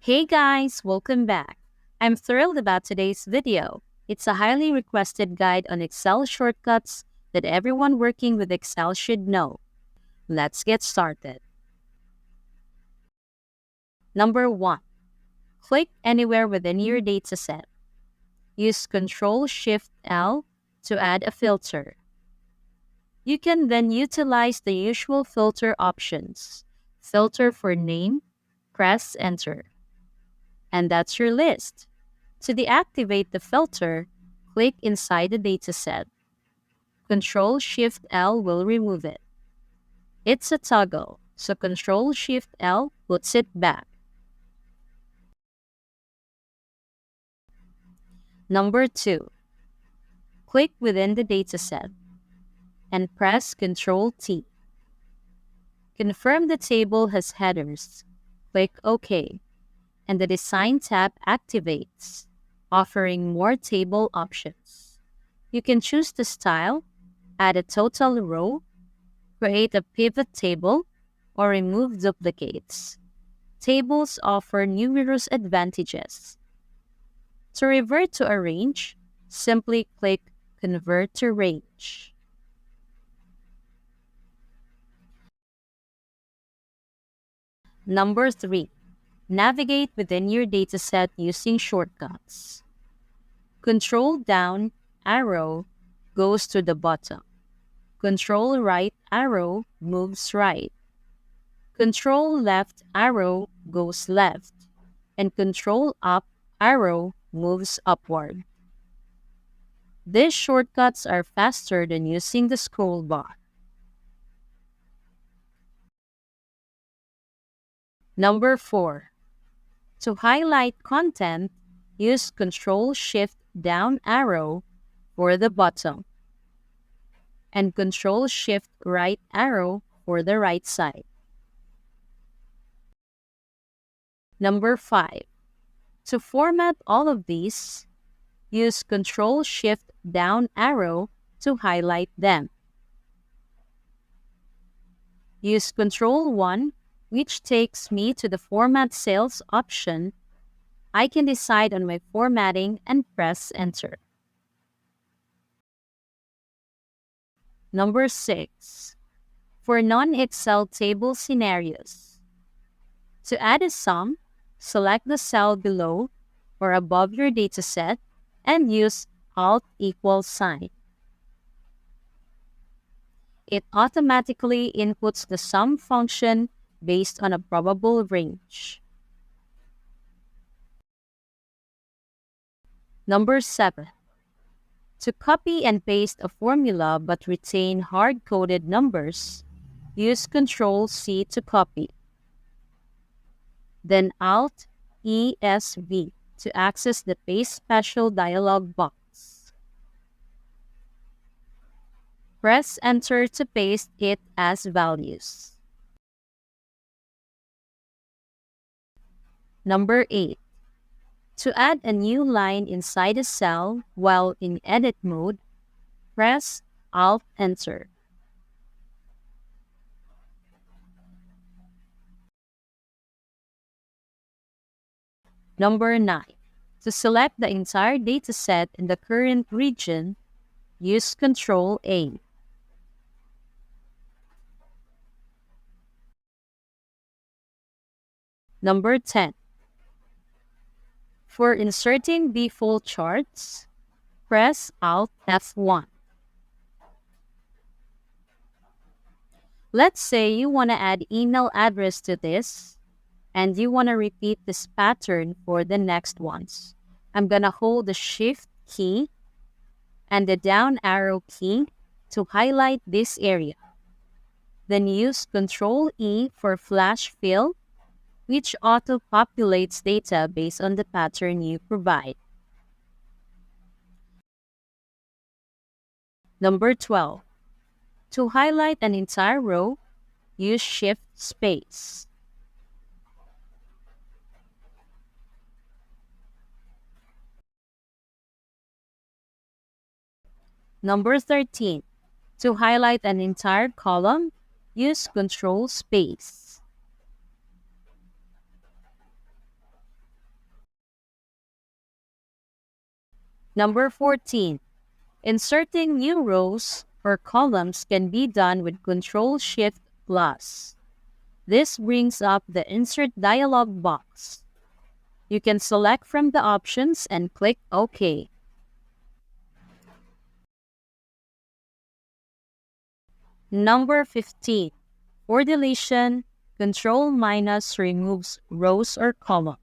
Hey guys, welcome back. I'm thrilled about today's video. It's a highly requested guide on Excel shortcuts that everyone working with Excel should know. Let's get started. Number 1. Click anywhere within your dataset. Use Ctrl-Shift-L to add a filter. You can then utilize the usual filter options. Filter for name, press Enter. And that's your list. To deactivate the filter, click inside the dataset. Ctrl-Shift-L will remove it. It's a toggle, so Ctrl-Shift-L puts it back. Number 2. Click within the dataset and press Ctrl-T. Confirm the table has headers. Click OK, and the Design tab activates, offering more table options. You can choose the style, add a total row, create a pivot table, or remove duplicates. Tables offer numerous advantages. To revert to a range, simply click Convert to Range. Number 3. Navigate within your dataset using shortcuts. Control down arrow goes to the bottom. Control right arrow moves right. Control left arrow goes left. And Control up arrow moves upward. These shortcuts are faster than using the scroll bar. Number 4. To highlight content, use Ctrl-Shift-Down arrow for the bottom and Ctrl-Shift-Right arrow for the right side. Number 5. To format all of these, use Ctrl-Shift-Down arrow to highlight them. Use Ctrl-1, which takes me to the Format Cells option. I can decide on my formatting and press Enter. Number 6. For non-Excel table scenarios. To add a sum, select the cell below or above your dataset and use Alt equals sign. It automatically inputs the sum function based on a probable range. Number 7. To copy and paste a formula but retain hard-coded numbers, use Ctrl-C to copy. Then Alt-ESV to access the Paste Special dialog box. Press Enter to paste it as values. Number 8. To add a new line inside a cell while in edit mode, press Alt-Enter. Number 9. To select the entire dataset in the current region, use Ctrl-A. Number 10. For inserting default charts, press Alt F1. Let's say you want to add email address to this and you want to repeat this pattern for the next ones. I'm going to hold the Shift key and the down arrow key to highlight this area. Then use Ctrl-E for flash fill, which auto-populates data based on the pattern you provide. Number 12. To highlight an entire row, use Shift Space. Number 13. To highlight an entire column, use Control Space. Number 14. Inserting new rows or columns can be done with Ctrl-Shift+. This brings up the Insert dialog box. You can select from the options and click OK. Number 15. For deletion, Ctrl- removes rows or columns.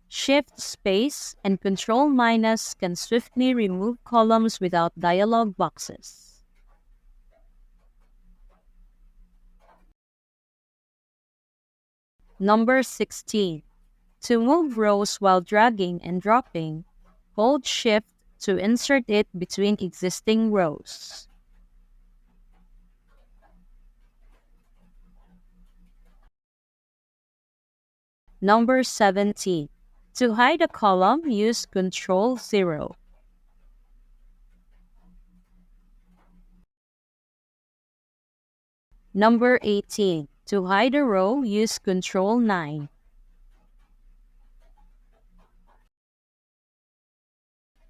Shift space and Ctrl- can swiftly remove columns without dialog boxes. Number 16. To move rows while dragging and dropping, hold Shift to insert it between existing rows. Number 17. To hide a column, use Ctrl-0. Number 18. To hide a row, use Ctrl-9.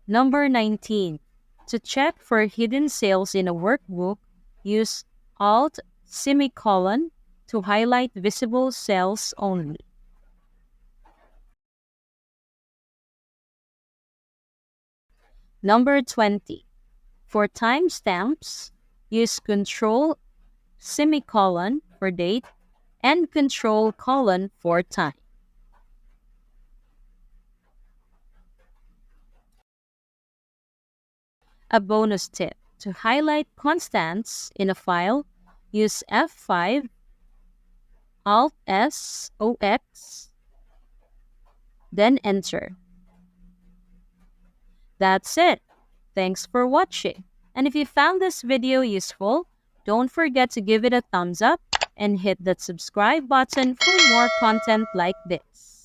Number 19. To check for hidden cells in a workbook, use Alt-, to highlight visible cells only. Number 20. For timestamps, use Ctrl-, for date and Ctrl: for time. A bonus tip: to highlight constants in a file, use F5, Alt-S, OX, then enter. That's it. Thanks for watching. And if you found this video useful, don't forget to give it a thumbs up and hit that subscribe button for more content like this.